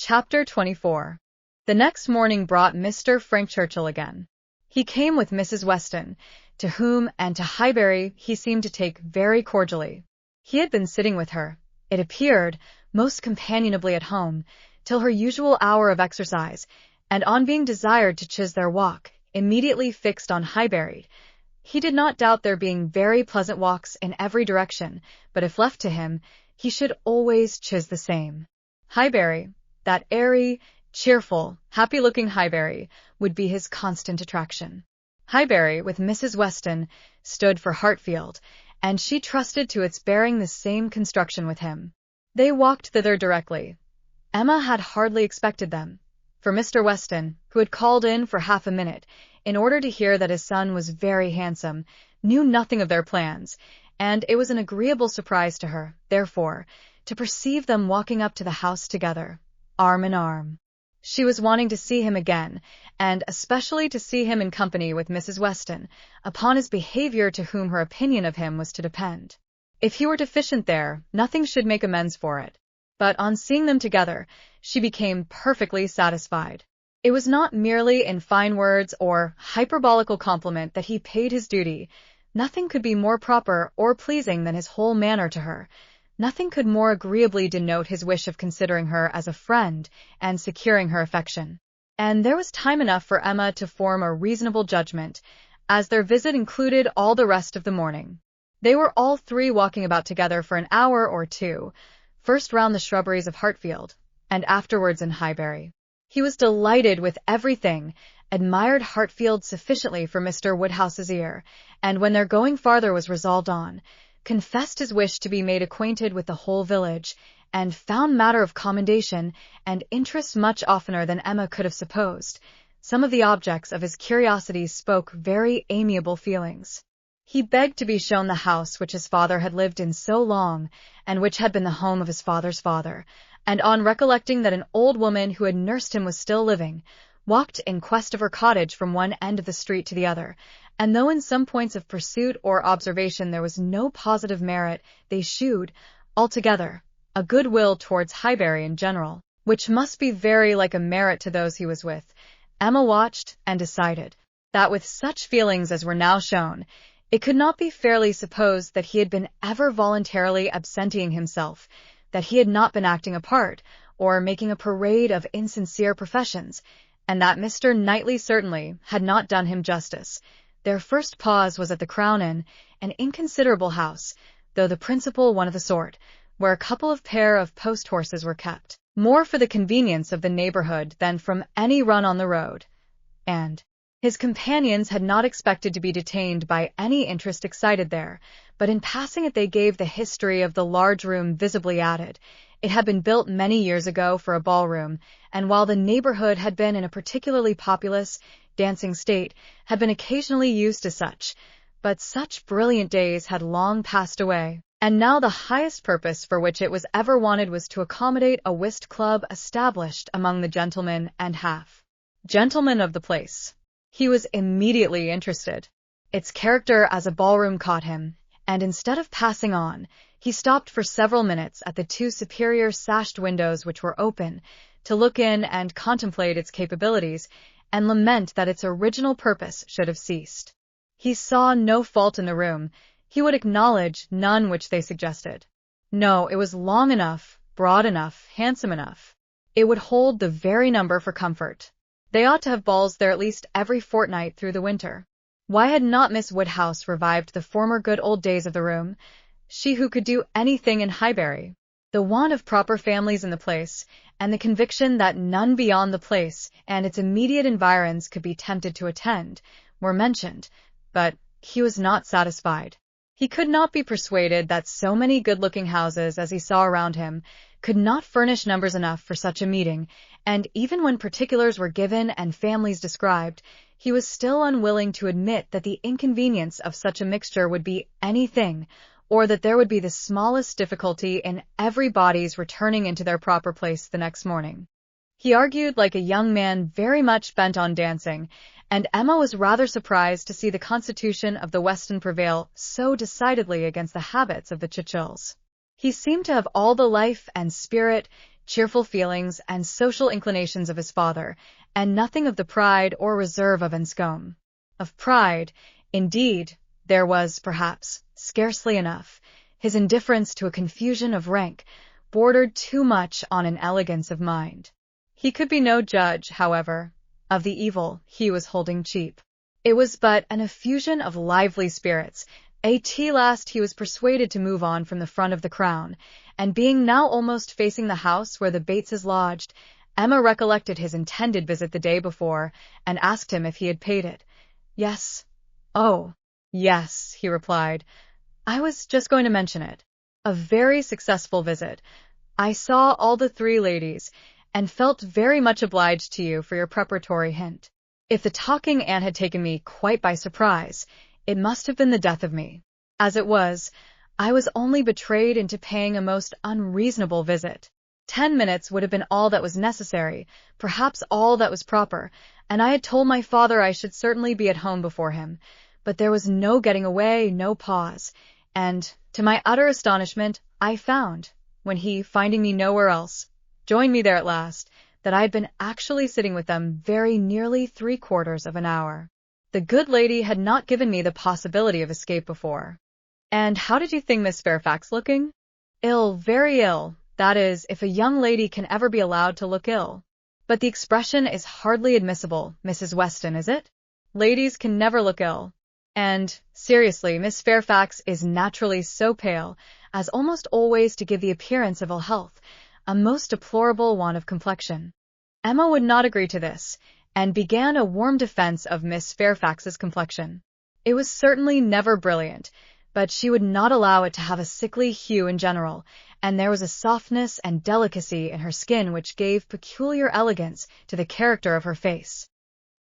Chapter 24. The next morning brought Mr. Frank Churchill again. He came with Mrs. Weston, to whom and to Highbury he seemed to take very cordially. He had been sitting with her, it appeared, most companionably at home, till her usual hour of exercise, and on being desired to choose their walk, immediately fixed on Highbury. He did not doubt there being very pleasant walks in every direction, but if left to him, he should always choose the same. Highbury, that airy, cheerful, happy-looking Highbury, would be his constant attraction. Highbury, with Mrs. Weston, stood for Hartfield, and she trusted to its bearing the same construction with him. They walked thither directly. Emma had hardly expected them, for Mr. Weston, who had called in for half a minute, in order to hear that his son was very handsome, knew nothing of their plans, and it was an agreeable surprise to her, therefore, to perceive them walking up to the house together, arm in arm. She was wanting to see him again, and especially to see him in company with Mrs. Weston, upon his behavior to whom her opinion of him was to depend. If he were deficient there, nothing should make amends for it. But on seeing them together, she became perfectly satisfied. It was not merely in fine words or hyperbolical compliment that he paid his duty. Nothing could be more proper or pleasing than his whole manner to her. Nothing could more agreeably denote his wish of considering her as a friend and securing her affection. And there was time enough for Emma to form a reasonable judgment, as their visit included all the rest of the morning. They were all three walking about together for an hour or two, first round the shrubberies of Hartfield, and afterwards in Highbury. He was delighted with everything, admired Hartfield sufficiently for Mr. Woodhouse's ear, and when their going farther was resolved on, confessed his wish to be made acquainted with the whole village, and found matter of commendation and interest much oftener than Emma could have supposed. Some of the objects of his curiosity spoke very amiable feelings. He begged to be shown the house which his father had lived in so long, and which had been the home of his father's father, and on recollecting that an old woman who had nursed him was still living, walked in quest of her cottage from one end of the street to the other, and though in some points of pursuit or observation there was no positive merit, they shewed, altogether, a good will towards Highbury in general, which must be very like a merit to those he was with. Emma watched and decided that with such feelings as were now shown, it could not be fairly supposed that he had been ever voluntarily absenting himself, that he had not been acting a part, or making a parade of insincere professions, and that Mr. Knightley certainly had not done him justice. Their first pause was at the Crown Inn, an inconsiderable house, though the principal one of the sort, where a couple of pair of post-horses were kept, more for the convenience of the neighbourhood than from any run on the road, and his companions had not expected to be detained by any interest excited there, but in passing it they gave the history of the large room visibly added. It had been built many years ago for a ballroom, and while the neighbourhood had been in a particularly populous, dancing state, had been occasionally used as such, but such brilliant days had long passed away, and now the highest purpose for which it was ever wanted was to accommodate a whist club established among the gentlemen and half-gentlemen of the place. He was immediately interested. Its character as a ballroom caught him, and instead of passing on, he stopped for several minutes at the two superior sashed windows which were open, to look in and contemplate its capabilities, and lament that its original purpose should have ceased. He saw no fault in the room, he would acknowledge none which they suggested. No, it was long enough, broad enough, handsome enough. It would hold the very number for comfort. They ought to have balls there at least every fortnight through the winter. Why had not Miss Woodhouse revived the former good old days of the room, she who could do anything in Highbury? The want of proper families in the place, and the conviction that none beyond the place and its immediate environs could be tempted to attend, were mentioned, but he was not satisfied. He could not be persuaded that so many good-looking houses as he saw around him could not furnish numbers enough for such a meeting, and even when particulars were given and families described, he was still unwilling to admit that the inconvenience of such a mixture would be anything, or that there would be the smallest difficulty in everybody's returning into their proper place the next morning. He argued like a young man very much bent on dancing, and Emma was rather surprised to see the constitution of the Weston prevail so decidedly against the habits of the Churchills. He seemed to have all the life and spirit, cheerful feelings, and social inclinations of his father, and nothing of the pride or reserve of Enscombe. Of pride, indeed, there was, perhaps, scarcely enough. His indifference to a confusion of rank bordered too much on an elegance of mind. He could be no judge, however, of the evil he was holding cheap. It was but an effusion of lively spirits. At last he was persuaded to move on from the front of the Crown, and being now almost facing the house where the Bateses lodged, Emma recollected his intended visit the day before, and asked him if he had paid it. Yes. Oh, yes, he replied. I was just going to mention it. A very successful visit. I saw all the three ladies, and felt very much obliged to you for your preparatory hint. If the talking Anne had taken me quite by surprise, it must have been the death of me. As it was, I was only betrayed into paying a most unreasonable visit. 10 minutes would have been all that was necessary, perhaps all that was proper, and I had told my father I should certainly be at home before him, but there was no getting away, no pause, and, to my utter astonishment, I found, when he, finding me nowhere else, joined me there at last, that I had been actually sitting with them very nearly 3/4 of an hour. The good lady had not given me the possibility of escape before. And how did you think Miss Fairfax looking? Ill, very ill, that is, if a young lady can ever be allowed to look ill. But the expression is hardly admissible, Mrs. Weston, is it? Ladies can never look ill. And, seriously, Miss Fairfax is naturally so pale as almost always to give the appearance of ill health, a most deplorable want of complexion. Emma would not agree to this, and began a warm defense of Miss Fairfax's complexion. It was certainly never brilliant, but she would not allow it to have a sickly hue in general, and there was a softness and delicacy in her skin which gave peculiar elegance to the character of her face.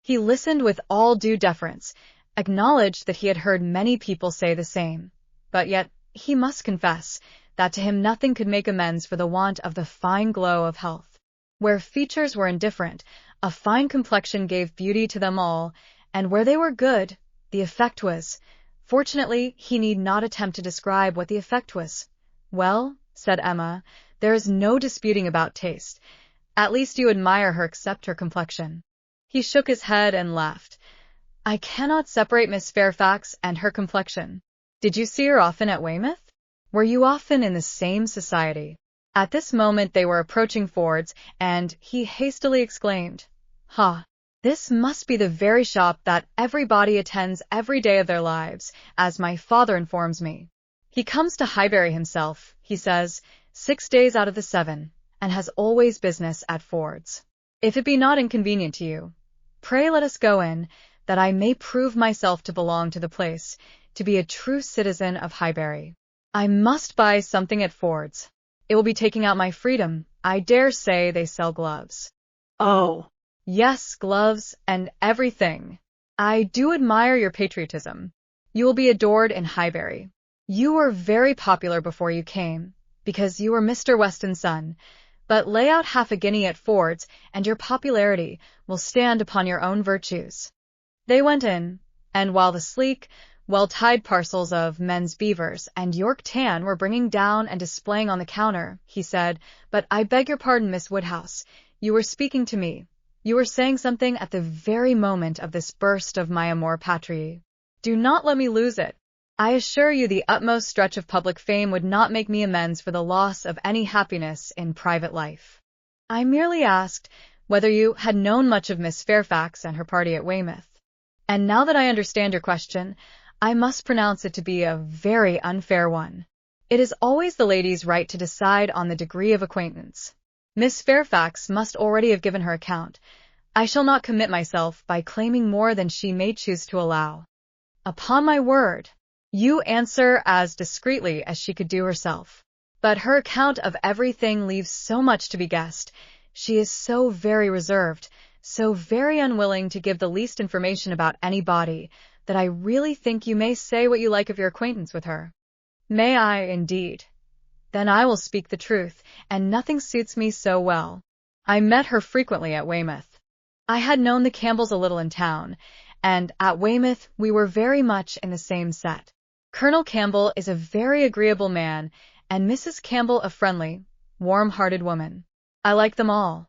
He listened with all due deference, acknowledged that he had heard many people say the same, but yet he must confess that to him nothing could make amends for the want of the fine glow of health. Where features were indifferent, a fine complexion gave beauty to them all, and where they were good, the effect was. Fortunately, he need not attempt to describe what the effect was. Well, said Emma, there is no disputing about taste. At least you admire her except her complexion. He shook his head and laughed. I cannot separate Miss Fairfax and her complexion. Did you see her often at Weymouth? Were you often in the same society? At this moment they were approaching Ford's, and he hastily exclaimed, Ha! This must be the very shop that everybody attends every day of their lives, as my father informs me. He comes to Highbury himself, he says, 6 days out of the 7, and has always business at Ford's. If it be not inconvenient to you, pray let us go in, that I may prove myself to belong to the place, to be a true citizen of Highbury. I must buy something at Ford's. It will be taking out my freedom. I dare say they sell gloves. Oh, yes, gloves and everything. I do admire your patriotism. You will be adored in Highbury. You were very popular before you came, because you were Mr. Weston's son, but lay out half a guinea at Ford's, and your popularity will stand upon your own virtues. They went in, and while the sleek, well-tied parcels of men's beavers and York tan were bringing down and displaying on the counter, he said, But I beg your pardon, Miss Woodhouse. You were speaking to me. You were saying something at the very moment of this burst of my amour patriae. Do not let me lose it. I assure you the utmost stretch of public fame would not make me amends for the loss of any happiness in private life. I merely asked whether you had known much of Miss Fairfax and her party at Weymouth. And now that I understand your question, I must pronounce it to be a very unfair one. It is always the lady's right to decide on the degree of acquaintance. Miss Fairfax must already have given her account. I shall not commit myself by claiming more than she may choose to allow. Upon my word, you answer as discreetly as she could do herself. But her account of everything leaves so much to be guessed. She is so very reserved, so very unwilling to give the least information about anybody, that I really think you may say what you like of your acquaintance with her. May I, indeed? Then I will speak the truth, and nothing suits me so well. I met her frequently at Weymouth. I had known the Campbells a little in town, and at Weymouth we were very much in the same set. Colonel Campbell is a very agreeable man, and Mrs. Campbell a friendly, warm-hearted woman. I like them all.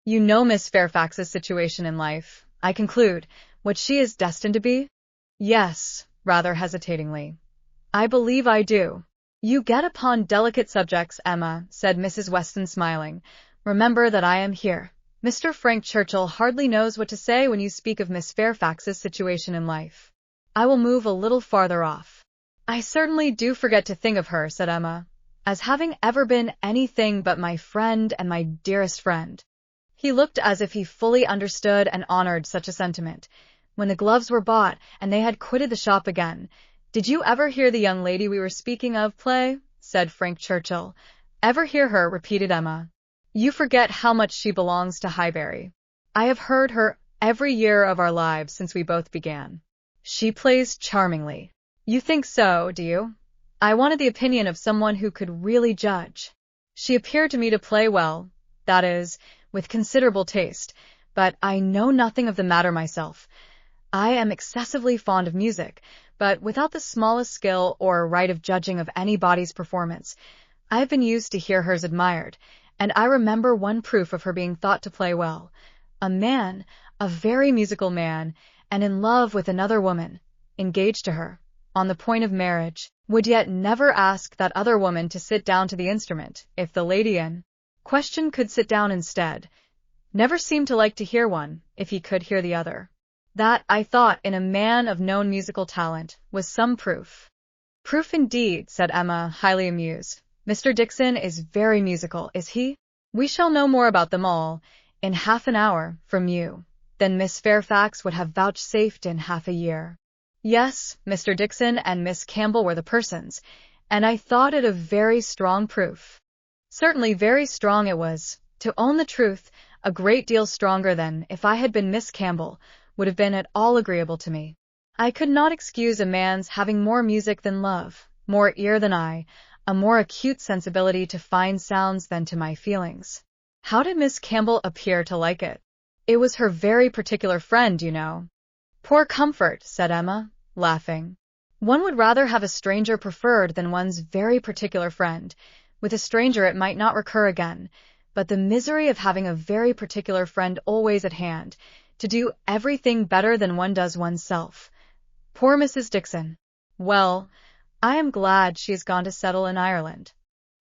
You know Miss Fairfax's situation in life, I conclude, what she is destined to be? Yes, rather hesitatingly. I believe I do. You get upon delicate subjects, Emma, said Mrs. Weston smiling. Remember that I am here. Mr. Frank Churchill hardly knows what to say when you speak of Miss Fairfax's situation in life. I will move a little farther off. I certainly do forget to think of her, said Emma, as having ever been anything but my friend and my dearest friend. He looked as if he fully understood and honored such a sentiment. When the gloves were bought and they had quitted the shop again, "Did you ever hear the young lady we were speaking of play?" said Frank Churchill. "Ever hear her?" repeated Emma. "You forget how much she belongs to Highbury. I have heard her every year of our lives since we both began. She plays charmingly." "You think so, do you?" I wanted the opinion of someone who could really judge. "She appeared to me to play well, that is, with considerable taste, but I know nothing of the matter myself. I am excessively fond of music, but without the smallest skill or right of judging of anybody's performance. I have been used to hear hers admired, and I remember one proof of her being thought to play well. A man, a very musical man, and in love with another woman, engaged to her, on the point of marriage, would yet never ask that other woman to sit down to the instrument, if the lady in question could sit down instead. Never seemed to like to hear one, if he could hear the other. That, I thought, in a man of known musical talent, was some proof." "Proof indeed," said Emma, highly amused. "Mr. Dixon is very musical, is he? We shall know more about them all, in half an hour, from you, than Miss Fairfax would have vouchsafed in half a year." Yes, Mr. Dixon and Miss Campbell were the persons, and I thought it a very strong proof. Certainly very strong it was. To own the truth, a great deal stronger than, if I had been Miss Campbell, would have been at all agreeable to me. I could not excuse a man's having more music than love, more ear than eye, a more acute sensibility to fine sounds than to my feelings. How did Miss Campbell appear to like it? It was her very particular friend, you know. "Poor comfort," said Emma, laughing. "One would rather have a stranger preferred than one's very particular friend. With a stranger it might not recur again, but the misery of having a very particular friend always at hand, to do everything better than one does oneself. Poor Mrs. Dixon. Well, I am glad she has gone to settle in Ireland."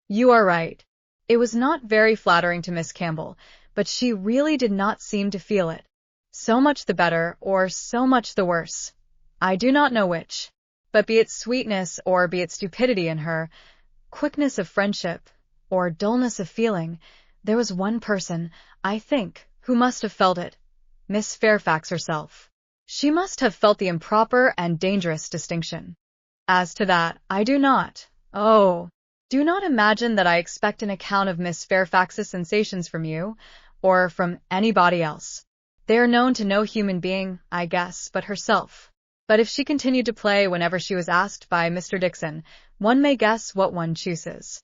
"You are right. It was not very flattering to Miss Campbell, but she really did not seem to feel it. So much the better, or so much the worse. I do not know which. But be it sweetness or be it stupidity in her, quickness of friendship, or dullness of feeling, there was one person, I think, who must have felt it. Miss Fairfax herself. She must have felt the improper and dangerous distinction. As to that, I do not. Oh, do not imagine that I expect an account of Miss Fairfax's sensations from you, or from anybody else. They are known to no human being, I guess, but herself. But if she continued to play whenever she was asked by Mr. Dixon, one may guess what one chooses.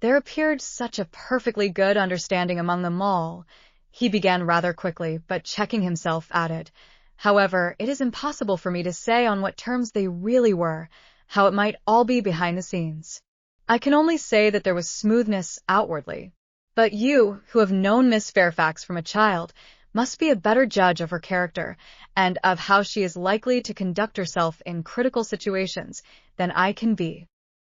There appeared such a perfectly good understanding among them all. He began rather quickly, but checking himself, added, "However, it is impossible for me to say on what terms they really were, how it might all be behind the scenes. I can only say that there was smoothness outwardly. But you, who have known Miss Fairfax from a child, must be a better judge of her character, and of how she is likely to conduct herself in critical situations, than I can be.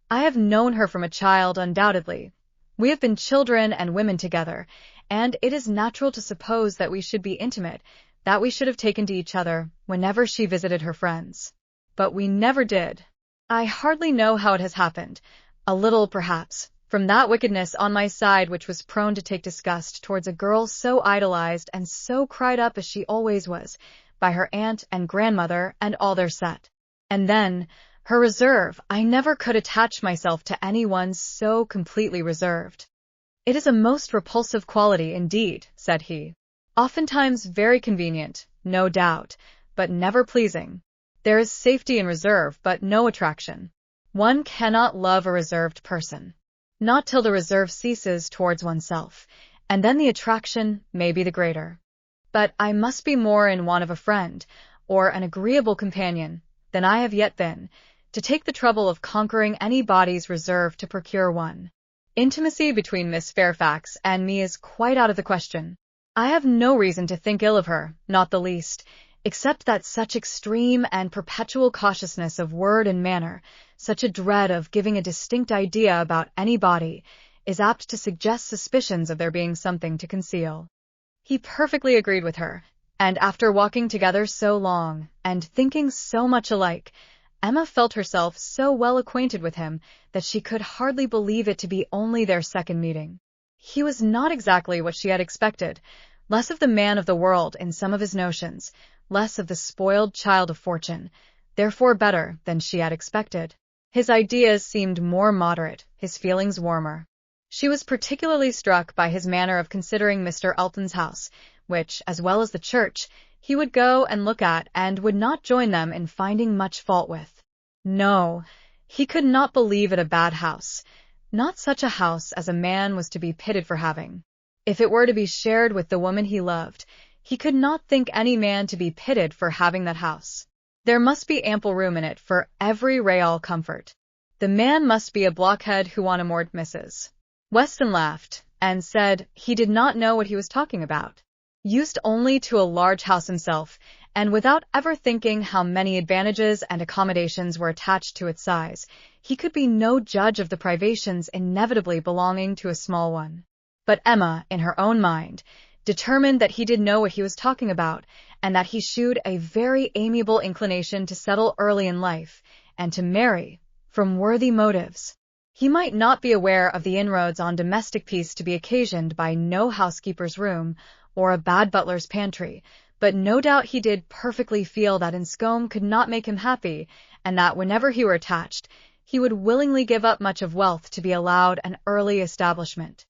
I have known her from a child, undoubtedly. We have been children and women together, and it is natural to suppose that we should be intimate, that we should have taken to each other whenever she visited her friends. But we never did. I hardly know how it has happened. A little, perhaps, from that wickedness on my side which was prone to take disgust towards a girl so idolized and so cried up as she always was, by her aunt and grandmother and all their set. And then, her reserve. I never could attach myself to anyone so completely reserved." "It is a most repulsive quality, indeed," said he. "Oftentimes very convenient, no doubt, but never pleasing. There is safety in reserve, but no attraction. One cannot love a reserved person. Not till the reserve ceases towards oneself, and then the attraction may be the greater. But I must be more in want of a friend, or an agreeable companion, than I have yet been, to take the trouble of conquering anybody's reserve to procure one. Intimacy between Miss Fairfax and me is quite out of the question. I have no reason to think ill of her, not the least, except that such extreme and perpetual cautiousness of word and manner, such a dread of giving a distinct idea about any body, is apt to suggest suspicions of there being something to conceal. He perfectly agreed with her, and after walking together so long, and thinking so much alike, Emma felt herself so well acquainted with him that she could hardly believe it to be only their second meeting. He was not exactly what she had expected, less of the man of the world in some of his notions, less of the spoiled child of fortune, therefore better than she had expected. His ideas seemed more moderate, his feelings warmer. She was particularly struck by his manner of considering Mr. Elton's house, which, as well as the church, he would go and look at and would not join them in finding much fault with. No, he could not believe it a bad house, not such a house as a man was to be pitied for having. If it were to be shared with the woman he loved, he could not think any man to be pitied for having that house. There must be ample room in it for every real comfort. The man must be a blockhead who wanted more Mrs. Weston laughed, and said he did not know what he was talking about. Used only to a large house himself, and without ever thinking how many advantages and accommodations were attached to its size, he could be no judge of the privations inevitably belonging to a small one. But Emma, in her own mind, determined that he did know what he was talking about, and that he shewed a very amiable inclination to settle early in life, and to marry, from worthy motives. He might not be aware of the inroads on domestic peace to be occasioned by no housekeeper's room, or a bad butler's pantry, but no doubt he did perfectly feel that Enscombe could not make him happy, and that whenever he were attached, he would willingly give up much of wealth to be allowed an early establishment.